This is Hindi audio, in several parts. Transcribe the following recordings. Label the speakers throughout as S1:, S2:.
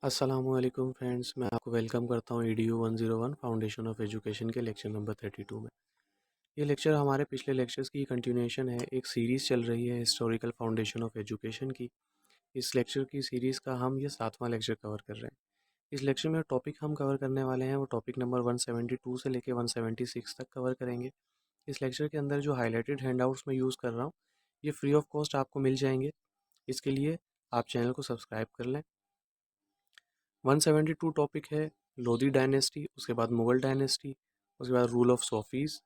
S1: अस्सलामुअलैकुम फ्रेंड्स, मैं आपको वेलकम करता हूँ EDU 101 फाउंडेशन ऑफ एजुकेशन के लेक्चर नंबर 32 में। ये लेक्चर हमारे पिछले लेक्चर्स की कंटिन्यूएशन है। एक सीरीज़ चल रही है हिस्टोरिकल फाउंडेशन ऑफ एजुकेशन की। इस लेक्चर की सीरीज़ का हम ये 7वां लेक्चर कवर कर रहे हैं। इस लेक्चर में टॉपिक हम कवर करने वाले हैं वो टॉपिक नंबर 172 से लेकर 176 तक कवर करेंगे। इस लेक्चर के अंदर जो हाईलाइटेड हैंडआउट्स मैं यूज़ कर रहा हूँ ये फ्री ऑफ कॉस्ट आपको मिल जाएंगे। इसके लिए आप चैनल को सब्सक्राइब कर लें। 172 टॉपिक है लोधी डायनेस्टी, उसके बाद मुगल डायनेस्टी, उसके बाद रूल ऑफ सोफीज़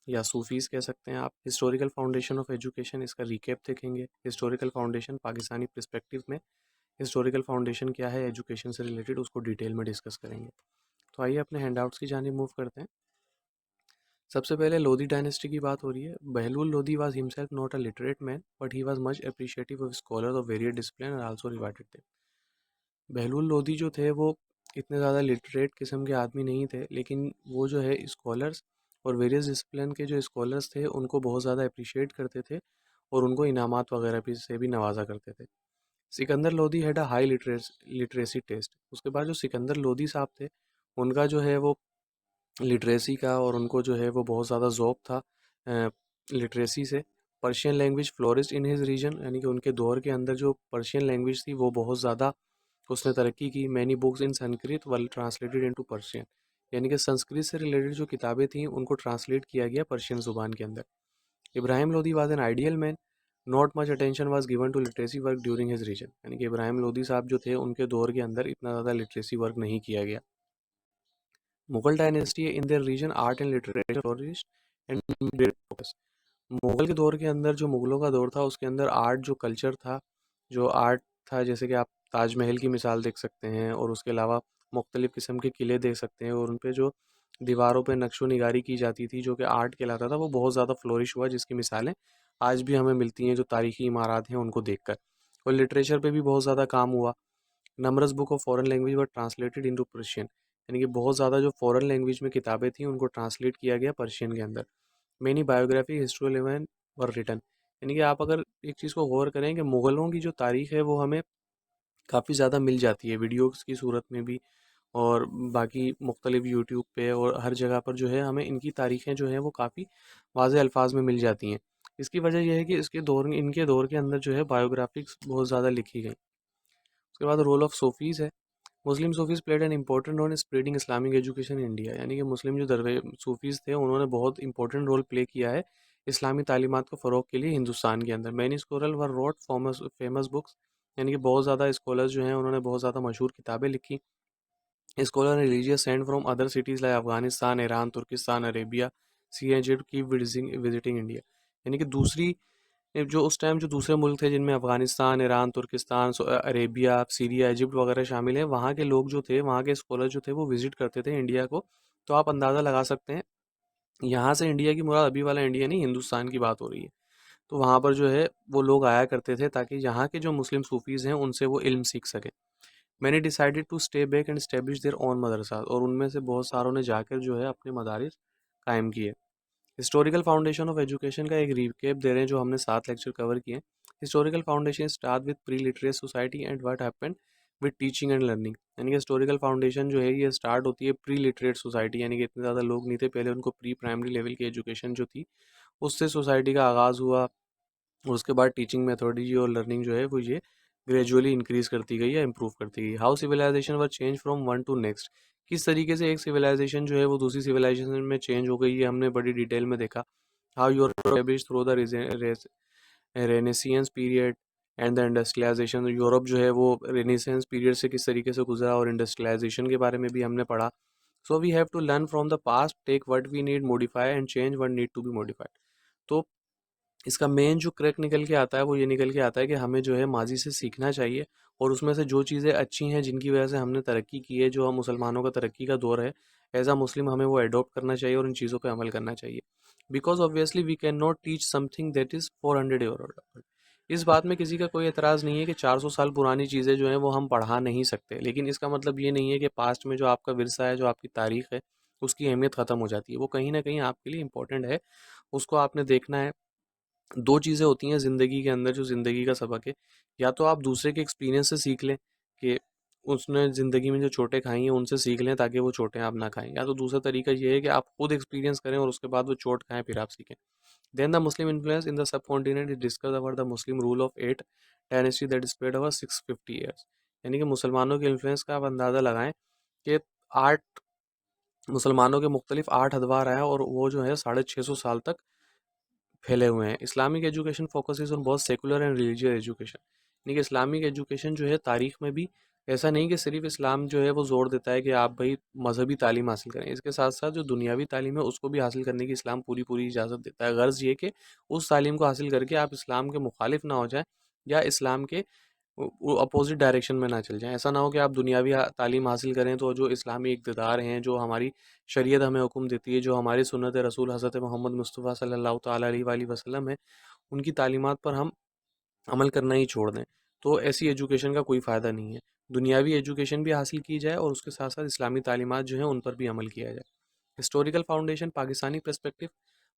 S1: या सूफीज़ कह सकते हैं आप। हिस्टोरिकल फाउंडेशन ऑफ एजुकेशन, इसका रिकैप देखेंगे। हिस्टोरिकल फाउंडेशन पाकिस्तानी पर्सपेक्टिव में हिस्टोरिकल फाउंडेशन क्या है एजुकेशन से रिलेटेड, उसको डिटेल में डिस्कस करेंगे। तो आइए अपने हैंडआउट्स की जानिब मूव करते हैं। सबसे पहले लोधी डायनेस्टी की बात हो रही है। Bahlul Lodi was himself not a literate man but he was much appreciative of scholars of various discipline और also rewarded them. Bahlul Lodi जो थे वो इतने ज़्यादा लिटरेट किस्म के आदमी नहीं थे, लेकिन वो जो है स्कॉलर्स और वेरियस डिसिप्लिन के जो स्कॉलर्स थे उनको बहुत ज़्यादा अप्रिशिएट करते थे और उनको इनामात वगैरह भी से भी नवाजा करते थे। Sikandar Lodi had a high literacy taste. उसके बाद जो सिकंदर लोधी साहब थे उनका जो है वो लिटरेसी का और उनको जो है वो बहुत ज़्यादा ज़ौक़ था लिटरेसी से। Persian language flourished in his region, यानी कि उनके दौर के अंदर जो पर्शियन लैंग्वेज थी वो बहुत ज़्यादा उसने तरक्की की। मैनी बुक्स इन संस्कृत वर ट्रांसलेटेड इनटू पर्शियन, यानी कि संस्कृत से रिलेटेड जो किताबें थीं उनको ट्रांसलेट किया गया पर्शियन ज़ुबान के अंदर। Ibrahim Lodi was an ideal man, not much attention was given to literacy work during his region, यानी कि इब्राहिम लोधी साहब जो थे उनके दौर के अंदर इतना ज़्यादा लिटरेसी वर्क नहीं किया गया। Mughal dynasty in their region art and literature flourished and great focus. Mughal के दौर के अंदर जो मुगलों का दौर था उसके अंदर आर्ट जो कल्चर था, जो आर्ट था, जैसे कि आप ताजमहल की मिसाल देख सकते हैं और उसके अलावा मुख्तलिफ़ किस्म के किले देख सकते हैं और उन पे जो दीवारों पे नक्शो निगारी की जाती थी जो कि आर्ट कहलाता था, वो बहुत ज़्यादा फ्लोरिश हुआ, जिसकी मिसालें आज भी हमें मिलती हैं जो तारीखी इमारत हैं उनको देखकर। और लिटरेचर पे भी बहुत ज़्यादा काम हुआ। Numbers book of foreign language were translated into Persian, यानी कि बहुत ज़्यादा जो फॉरेन लैंग्वेज में किताबें थी उनको ट्रांसलेट किया गया पर्शियन के अंदर। Many biography historial event were written, यानी कि आप अगर एक चीज़ को गौर करें कि मुग़लों की जो तारीख़ है वो हमें काफ़ी ज़्यादा मिल जाती है वीडियोज़ की सूरत में भी और बाकी मुख्तलिफ यूट्यूब पे और हर जगह पर जो है हमें इनकी तारीख़ें जो हैं वो काफ़ी वाज़ेह अल्फाज में मिल जाती हैं। इसकी वजह यह है कि इनके दौर के अंदर जो है बायोग्राफिक्स बहुत ज़्यादा लिखी गई। उसके बाद रोल ऑफ सूफीज़ है। Muslim Sufis played an important role in spreading Islamic education in India, यानी कि मुस्लिम जो दरवे सूफीज़ थे उन्होंने बहुत इंपॉर्टेंट रोल प्ले किया है इस्लामी तालीमात को फ़रोग़ के लिए हिंदुस्तान के अंदर। मैनी स्कॉलर वर रोट फेमस बुक्स, यानी कि बहुत ज़्यादा स्कॉलर्स जो हैं उन्होंने बहुत ज़्यादा मशहूर किताबें लिखी। Scholar religious send from other cities like Afghanistan, Iran, Turkistan, Arabia, C and Z keep visiting India, यानी कि दूसरी जो उस टाइम जो दूसरे मुल्क थे जिनमें Afghanistan, Iran, Turkistan, Arabia, Syria, Egypt वगैरह शामिल हैं, वहाँ के लोग जो थे, वहाँ के स्कॉलर जो थे वो विज़िट करते थे इंडिया को। तो आप अंदाज़ा लगा सकते हैं, यहाँ से इंडिया की मुराद अभी वाला इंडिया नहीं, हिंदुस्तान की बात हो रही है। तो वहाँ पर जो है वो लोग आया करते थे ताकि यहाँ के जो मुस्लिम सूफ़ीज़ हैं उनसे वो इल्म सीख सकें। मैंने decided to stay back and establish their own मदरसा, और उनमें से बहुत सारों ने जाकर जो है अपने मदारिस कायम किए। हिस्टोरिकल फाउंडेशन ऑफ एजुकेशन का एक रिकेप दे रहे हैं जो हमने 7 लेक्चर कवर किए हैं। Historical foundation start with pre literate society and what happened with teaching and learning, यानी कि हिस्टोरिकल फाउंडेशन जो है ये स्टार्ट होती है प्री लिटरेट सोसाइटी, यानी कि इतने ज़्यादा लोग नहीं थे पहले, उनको प्री प्राइमरी लेवल की एजुकेशन जो थी उससे सोसाइटी का आगाज़ हुआ और उसके बाद टीचिंग मेथोडोलॉजी और लर्निंग जो है वो ये ग्रेजुअली इंक्रीज़ करती गई या इम्प्रूव करती गई। How civilisation were change from one to next, किस तरीके से एक सिविलाइजेशन जो है वो दूसरी सिविलाइजेशन में चेंज हो गई, ये हमने बड़ी डिटेल में देखा। How Europe established through the renaissance period and the industrialisation, Europe जो है वो रेनेसांस पीरियड से किस तरीके से गुजरा और इंडस्ट्रियलाइजेशन के बारे में भी हमने पढ़ा। So we have to learn from the past, take what we need, modify and change what need to be modified. तो इसका मेन जो क्रैक निकल के आता है वो ये निकल के आता है कि हमें जो है माजी से सीखना चाहिए और उसमें से जो चीज़ें अच्छी हैं जिनकी वजह से हमने तरक्की की है, जो हम मुसलमानों का तरक्की का दौर है, एज अ मुस्लिम हमें वो अडॉप्ट करना चाहिए और इन चीज़ों पे अमल करना चाहिए। Because obviously we can not teach something that is 400 year old. इस बात में किसी का कोई एतराज़ नहीं है कि 400 साल पुरानी चीज़ें जो हैं वो हम पढ़ा नहीं सकते, लेकिन इसका मतलब ये नहीं है कि पास्ट में जो आपका विरसा है, जो आपकी तारीख है, उसकी अहमियत ख़त्म हो जाती है। वो कहीं ना कहीं आपके लिए इंपॉर्टेंट है, उसको आपने देखना है। दो चीज़ें होती हैं ज़िंदगी के अंदर जो ज़िंदगी का सबक है, या तो आप दूसरे के एक्सपीरियंस से सीख लें कि उसने ज़िंदगी में जो चोटें खाई हैं उनसे सीख लें ताकि वो चोटें आप ना खाएँ। या तो दूसरा तरीका ये है कि आप खुद एक्सपीरियंस करें और उसके बाद वो चोट खाएँ फिर आप सीखें। Then the Muslim influence in the subcontinent is discuss about the Muslim rule of 8 dynasty that spread over 650 years. यानी कि मुसलमानों के इन्फ्लुएंस का आप अंदाज़ा लगाएँ कि 8 मुसलमानों के मुख्तलिफ 8 अदवार हैं और वो जो है 650 साल तक फैले हुए हैं। Islamic education focuses on both secular and religious education. यानी कि इस्लामिक एजुकेशन जो है तारीख में भी ऐसा नहीं कि सिर्फ इस्लाम जो है वो जोर देता है कि आप भाई मजहबी तालीम हासिल करें, इसके साथ साथ जो दुनियावी तालीम है उसको भी हासिल करने की इस्लाम पूरी पूरी इजाज़त देता है। गर्ज ये कि उस तालीम को हासिल करके आप इस्लाम के मुखालिफ ना हो जाए या इस्लाम के वो अपोजिट डायरेक्शन में ना चल जाएँ। ऐसा ना हो कि आप दुनियावी तालीम हासिल करें तो जो इस्लामी इक़्तिदार हैं, जो हमारी शरीयत हमें हुक्म देती है, जो हमारी सुन्नत रसूल हज़रत मोहम्मद मुस्तफ़ा सल्लल्लाहु ताला अलैहि वसल्लम है, उनकी तालीमात पर हम अमल करना ही छोड़ दें। तो ऐसी एजुकेशन का कोई फ़ायदा नहीं है। दुनियावी एजुकेशन भी हासिल की जाए और उसके साथ-साथ इस्लामी तालीमात जो हैं उन पर भी अमल किया जाए। Historical foundation Pakistani perspective.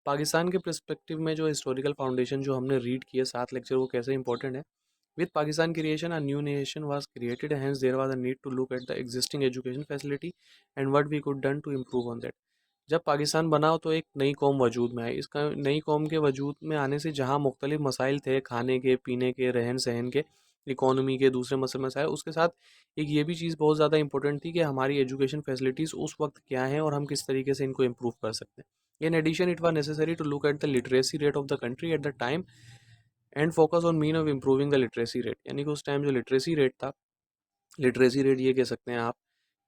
S1: Pakistan के पर्सपेक्टिव में जो हिस्टोरिकल फाउंडेशन जो हमने रीड किए 7 लेक्चर वो कैसे इंपॉर्टेंट है। With Pakistan creation, a new nation was created, hence there was a need to look at the existing education facility and what we could done to improve on that. जब पाकिस्तान बना तो एक नई कौम वजूद में आई। इस नई कौम के वजूद में आने से जहाँ मुख्तलिफ मसाइल थे, खाने के, पीने के, रहन सहन के, इकोनॉमी के, दूसरे मसाइल, उसके साथ एक ये भी चीज़ बहुत ज़्यादा इंपॉर्टेंट थी कि हमारी एजुकेशन फैसिलिटीज़ उस वक्त क्या हैं और हम किस तरीके से इनको इम्प्रूव कर सकते हैं। In addition it was necessary to look at the literacy rate of the country at the time and focus on mean of improving the literacy rate. यानी कि उस टाइम जो लिटरेसी रेट था, लिटरेसी रेट ये कह सकते हैं आप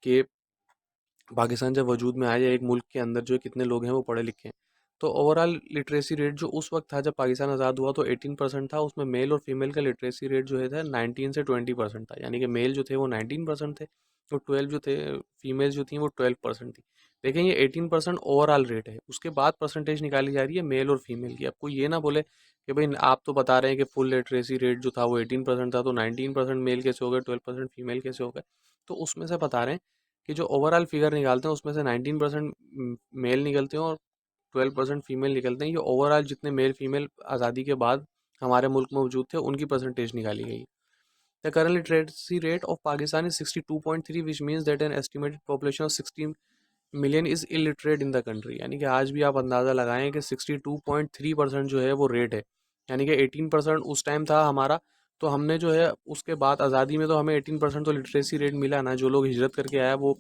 S1: कि पाकिस्तान जब वजूद में आया या एक मुल्क के अंदर जो कितने लोग हैं वो पढ़े लिखे हैं, तो ओवरऑल लिटरेसी रेट जो उस वक्त था जब पाकिस्तान आज़ाद हुआ तो 18% था। उसमें मेल और फीमेल का लिटरेसी रेट जो है था 19 से 20% था। यानी कि मेल जो थे वो 19% थे और 12 जो थे फीमेल जो थी वो 12% थी। लेकिन ये 18% ओवरऑल रेट है, उसके बाद परसेंटेज निकाली जा रही है मेल और फीमेल की। आपको ये ना बोले कि भाई आप तो बता रहे हैं कि फुल लिटरेसी रेट जो था वो 18% था, तो 19% मेल कैसे हो गए, 12% फीमेल कैसे हो गए। तो उसमें से बता रहे हैं कि जो ओवरऑल फिगर निकालते हैं उसमें से 19% मेल निकलते हैं और 12% फीमेल निकलते हैं। ये ओवरऑल जितने मेल फीमेल आज़ादी के बाद हमारे मुल्क में मौजूद थे उनकी परसेंटेज निकाली गई। The current literacy rate of Pakistan is 62.3 which means that an estimated population of 16 million is illiterate in the country. यानी कि आज भी आप अंदाज़ा लगाएं कि 62.3% जो है वो रेट है। यानी कि 18% उस टाइम था हमारा, तो हमने जो है उसके बाद आज़ादी में तो हमें 18% तो लिटरेसी रेट मिला ना। जो लोग हिजरत करके आया वो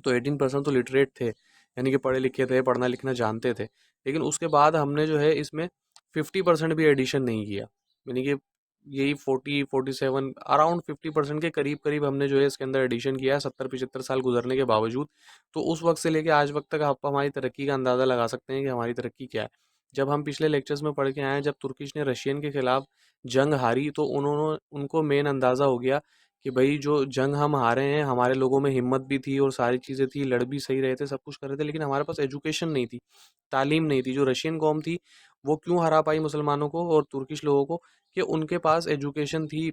S1: तो 18% तो लिटरेट थे, यानी कि पढ़े लिखे थे, पढ़ना लिखना जानते थे। लेकिन उसके बाद हमने जो है इसमें 50% भी एडिशन नहीं किया। यानी कि यही 40-47 अराउंड 50% के करीब करीब हमने जो है इसके अंदर एडिशन किया है 70-75 साल गुजरने के बावजूद। तो उस वक्त से लेके आज वक्त तक आप हमारी तरक्की का अंदाज़ा लगा सकते हैं कि हमारी तरक्की क्या है। जब हम पिछले लेक्चर्स में पढ़ के आए हैं, जब तुर्किश ने रशियन के खिलाफ जंग हारी तो उन्होंने उनको मेन अंदाज़ा हो गया कि भाई जो जंग हम हारे हैं, हमारे लोगों में हिम्मत भी थी और सारी चीज़ें थी, लड़ भी सही रहे थे, सब कुछ कर रहे थे, लेकिन हमारे पास एजुकेशन नहीं थी, तालीम नहीं थी। जो रशियन कौम थी वो क्यों हरा पाई मुसलमानों को और तुर्किश लोगों को, कि उनके पास एजुकेशन थी,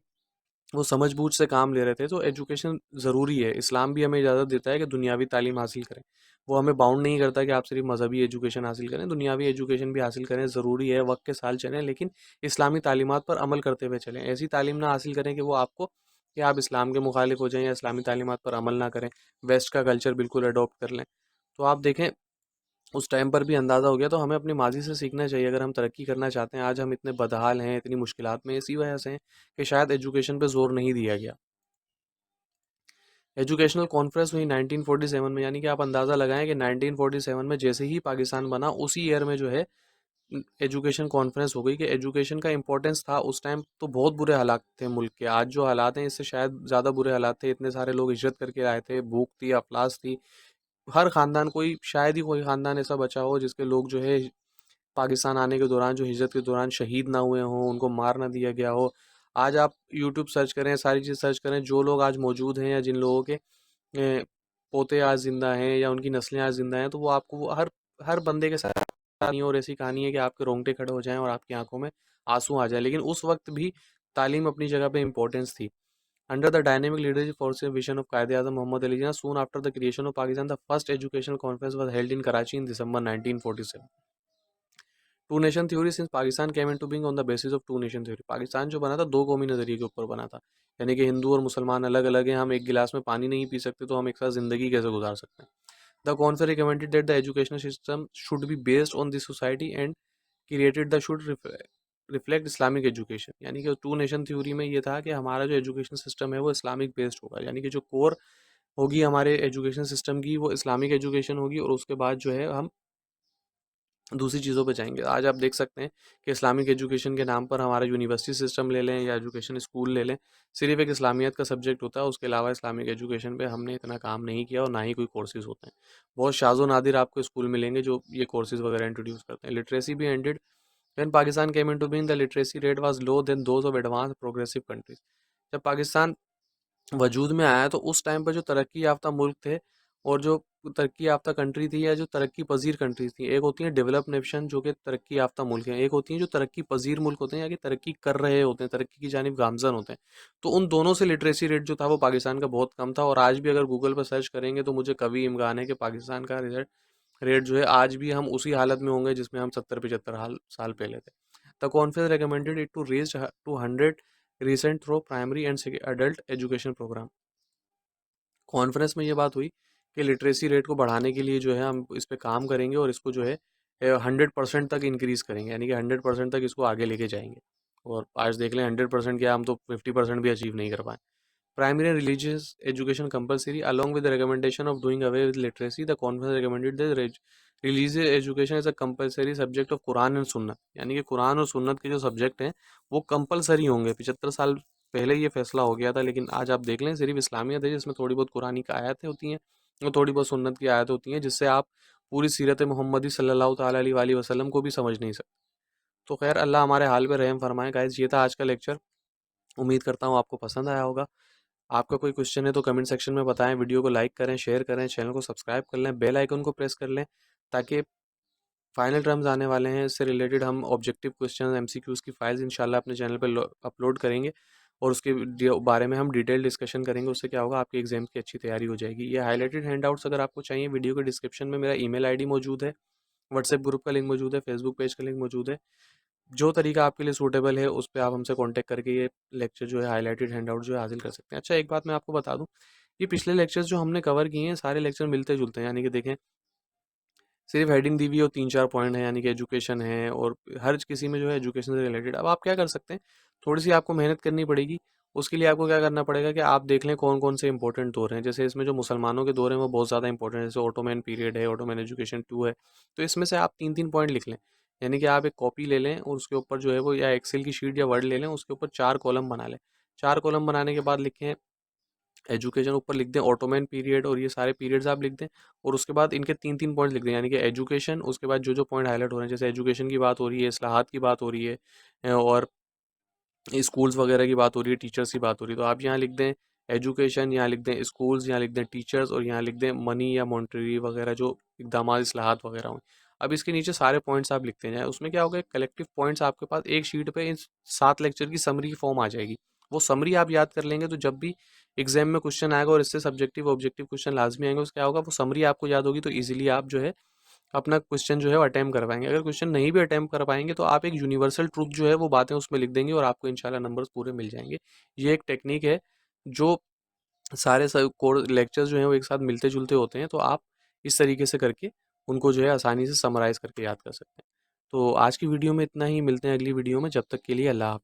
S1: वो समझ-बूझ से काम ले रहे थे। तो एजुकेशन ज़रूरी है, इस्लाम भी हमें इजाज़त देता है कि दुनियावी तालीम हासिल करें। वो हमें बाउंड नहीं करता कि आप सिर्फ मज़हबी एजुकेशन हासिल करें, दुनियावी एजुकेशन भी हासिल करें, ज़रूरी है, वक्त के साथ चलें, लेकिन इस्लामी तालीमात पर अमल करते हुए चलें। ऐसी तालीम ना हासिल करें कि वो आपको कि आप इस्लाम के मुखालिफ हो जाएँ या इस्लामी तालीमात पर अमल ना करें, वेस्ट का कल्चर बिल्कुल अडॉप्ट कर लें। तो आप देखें उस टाइम पर भी अंदाज़ा हो गया, तो हमें अपनी माज़ी से सीखना चाहिए अगर हम तरक्की करना चाहते हैं। आज हम इतने बदहाल हैं, इतनी मुश्किलात में इसी वजह से हैं कि शायद एजुकेशन पे ज़ोर नहीं दिया गया। एजुकेशनल कॉन्फ्रेंस हुई 1947 में। यानी कि आप अंदाज़ा लगाएं कि 1947 में जैसे ही पाकिस्तान बना उसी ईयर में जो है एजुकेशन कॉन्फ्रेंस हो गई। कि एजुकेशन का इंपॉर्टेंस था उस टाइम, तो बहुत बुरे हालात थे मुल्क के। आज जो हालात हैं इससे शायद ज़्यादा बुरे हालात थे। इतने सारे लोग हिजरत करके आए थे, भूख थी, अफलास थी, हर ख़ानदान, कोई शायद ही कोई ख़ानदान ऐसा बचा हो जिसके लोग जो है पाकिस्तान आने के दौरान, जो हिजरत के दौरान शहीद ना हुए हों, उनको मार ना दिया गया हो। आज आप यूट्यूब सर्च करें, सारी चीज़ सर्च करें, जो लोग आज मौजूद हैं या जिन लोगों के पोते आज ज़िंदा हैं या उनकी नस्लें आज ज़िंदा हैं, तो वो आपको वो हर हर बंदे के साथ कहानी और ऐसी कहानी है कि आपके रोंगटे खड़े हो जाएँ और आपकी आँखों में आँसू आ जाए। लेकिन उस वक़्त भी तालीम अपनी जगह पे इम्पोर्टेंस थी। Under the dynamic leadership force and vision of Quaid-e-Azam Muhammad Ali Jinnah, soon after the creation of Pakistan, the first educational conference was held in Karachi in December 1947. Two nation theory since Pakistan came into being on the basis of two nation theory. Pakistan जो बना था दो कौमी नज़रिए के ऊपर बना था, यानी कि हिंदू और मुसलमान अलग अलग हैं, हम एक गिलास में पानी नहीं पी सकते तो हम एक साथ ज़िंदगी कैसे गुजार सकते हैं। The conference recommended that the educational system should be based on this society and created the should reflect Islamic education. यानी कि टू नेशन थ्योरी में ये था कि हमारा जो एजुकेशन सिस्टम है वो इस्लामिक बेस्ड होगा, यानी कि जो कोर होगी हमारे एजुकेशन सिस्टम की वो इस्लामिक एजुकेशन होगी, और उसके बाद जो है हम दूसरी चीज़ों पे जाएंगे। आज आप देख सकते हैं कि इस्लामिक एजुकेशन के नाम पर हमारा यूनिवर्सिटी सिस्टम ले लें या एजुकेशन स्कूल ले लें, सिर्फ एक इस्लामियत का सब्जेक्ट होता है, उसके अलावा इस्लामिक एजुकेशन पे हमने इतना काम नहीं किया और ना ही कोई कोर्सेज होते हैं। बहुत शाज़ो नादिर आपको स्कूल मिलेंगे जो ये कोर्सेज वगैरह इंट्रोड्यूस करते हैं। लिटरेसी भी ended when Pakistan came into being, the literacy rate was low than those of advance progressive countries. जब पाकिस्तान वजूद में आया तो उस टाइम पर जो तरक्की याफ्ता मुल्क थे और जो तरक्की याफ्ता कंट्री थी या जो तरक्की पजीर कंट्रीज थी, एक होती है डेवलप नेशन जो कि तरक्की याफ्ता मुल्क हैं, एक होती है जो तरक्की पजीर मुल्क होते हैं या कि तरक्की कर रहे होते हैं, तरक्की की जानिब गामजन होते हैं। तो उन दोनों से लिटरेसी रेट जो था वो पाकिस्तान का बहुत कम था, और आज भी अगर गूगल पर सर्च करेंगे तो मुझे कभी इम्कान है कि पाकिस्तान का रिजल्ट रेट जो है आज भी हम उसी हालत में होंगे जिसमें हम 70-75 साल पहले थे। The conference recommended it to raise to 100 percent through primary and adult education programme. Conference में ये बात हुई कि लिटरेसी रेट को बढ़ाने के लिए जो है हम इस पे काम करेंगे और इसको जो है 100% तक इंक्रीज़ करेंगे, यानी कि 100% तक इसको आगे लेके जाएंगे। और आज देख लें 100% क्या, हम तो 50% भी अचीव नहीं कर पाए। Primary and religious education compulsory, along with the recommendation of doing away with literacy, the conference recommended that religious education is a compulsory subject of Quran and सुन्नत, यानी कि कुरान और सुन्नत के जो सब्जेक्ट हैं वो कंपलसरी होंगे। 75 साल पहले ये फैसला हो गया था, लेकिन आज आप देख लें सिर्फ इस्लामियत है जिसमें थोड़ी बहुत कुरानी की आयतें होती हैं और थोड़ी बहुत सुन्नत की आयतें होती हैं, जिससे आप पूरी सीरत मोहम्मदी सल्लल्लाहु ताला अलैहि वसल्लम को भी समझ नहीं सकते। तो खैर अल्लाह हमारे हाल पे रहम फरमाए। गाइस ये था आज का लेक्चर, उम्मीद करता हूँ आपको पसंद आया होगा। आपका कोई क्वेश्चन है तो कमेंट सेक्शन में बताएं, वीडियो को लाइक करें, शेयर करें, चैनल को सब्सक्राइब कर लें, बेल आइकन को प्रेस कर लें, ताकि फाइनल टर्म्स आने वाले हैं इससे रिलेटेड हम ऑब्जेक्टिव क्वेश्चन एमसीक्यूज़ की फाइल्स इंशाल्लाह अपने चैनल पर अपलोड करेंगे और उसके बारे में हम डिटेल डिस्कशन करेंगे। उससे क्या होगा, आपके एग्जाम की अच्छी तैयारी हो जाएगी। ये हाईलाइटेड हैंडआउट्स अगर आपको चाहिए, वीडियो के डिस्क्रिप्शन में मेरा ईमेल आईडी मौजूद है, व्हाट्सएप ग्रुप का लिंक मौजूद है, फेसबुक पेज का लिंक मौजूद है। जो तरीका आपके लिए सूटेबल है उस पे आप हमसे कांटेक्ट करके ये लेक्चर जो है हाईलाइटेड हैंडआउट जो है हासिल कर सकते हैं। अच्छा, एक बात मैं आपको बता दूं, ये पिछले लेक्चर्स जो हमने कवर किए हैं सारे लेक्चर मिलते जुलते हैं, यानी कि देखें सिर्फ हेडिंग दी हुई और 3-4 पॉइंट हैं, यानी कि एजुकेशन है और हर किसी में जो है एजुकेशन से रिलेटेड। अब आप क्या कर सकते हैं, थोड़ी सी आपको मेहनत करनी पड़ेगी। उसके लिए आपको क्या करना पड़ेगा कि आप देख लें कौन कौन से इंपॉर्टेंट दौर हैं। जैसे इसमें जो मुसलमानों के दौर हैं वो बहुत ज़्यादा इंपॉर्टेंट है, जैसे ऑटोमैन पीरियड है, ऑटोमैन एजुकेशन 2 है। तो इसमें से आप 3-3 पॉइंट लिख लें, यानी कि आप एक कॉपी ले लें और उसके ऊपर जो है वो या एक्सेल की शीट या वर्ड ले लें, उसके ऊपर 4 कॉलम बना लें। 4 कॉलम बनाने के बाद लिखें एजुकेशन, ऊपर लिख दें ऑटोमैन पीरियड, और ये सारे पीरियड्स आप लिख दें और उसके बाद इनके 3-3 पॉइंट लिख दें, यानी कि एजुकेशन, उसके बाद जो जो पॉइंट हाईलाइट हो रहे हैं, जैसे एजुकेशन की बात हो रही है, इस्लाहात की बात हो रही है, और स्कूल्स वगैरह की बात हो रही है, टीचर्स की बात हो रही है, तो आप यहाँ लिख दें एजुकेशन, यहाँ लिख दें स्कूल्स, यहाँ लिख दें टीचर्स, और यहाँ लिख दें मनी या मॉनेटरी वगैरह जो इकदाम इस्लाहात वगैरह हों। अब इसके नीचे सारे पॉइंट्स आप लिखते जाएँ, उसमें क्या होगा, कलेक्टिव पॉइंट्स आपके पास एक शीट पे इन 7 लेक्चर की समरी की फॉर्म आ जाएगी। वो समरी आप याद कर लेंगे तो जब भी एग्जाम में क्वेश्चन आएगा और इससे सब्जेक्टिव ऑब्जेक्टिव क्वेश्चन लाजमी आएंगे, उसका क्या होगा, वो समरी आपको याद होगी तो ईजिली आप जो है अपना क्वेश्चन जो है वो अटेम्प्ट कर पाएंगे। अगर क्वेश्चन नहीं भी अटेम्प्ट कर पाएंगे तो आप एक यूनिवर्सल ट्रूथ जो है वो बातें उसमें लिख देंगे और आपको इंशाल्लाह नंबर्स पूरे मिल जाएंगे। ये एक टेक्निक है जो सारे कोर लेक्चर्स जो हैं वो एक साथ मिलते जुलते होते हैं, तो आप इस तरीके से करके उनको जो है आसानी से समराइज करके याद कर सकते हैं। तो आज की वीडियो में इतना ही, मिलते हैं अगली वीडियो में, जब तक के लिए अल्लाह हाफ़िज़।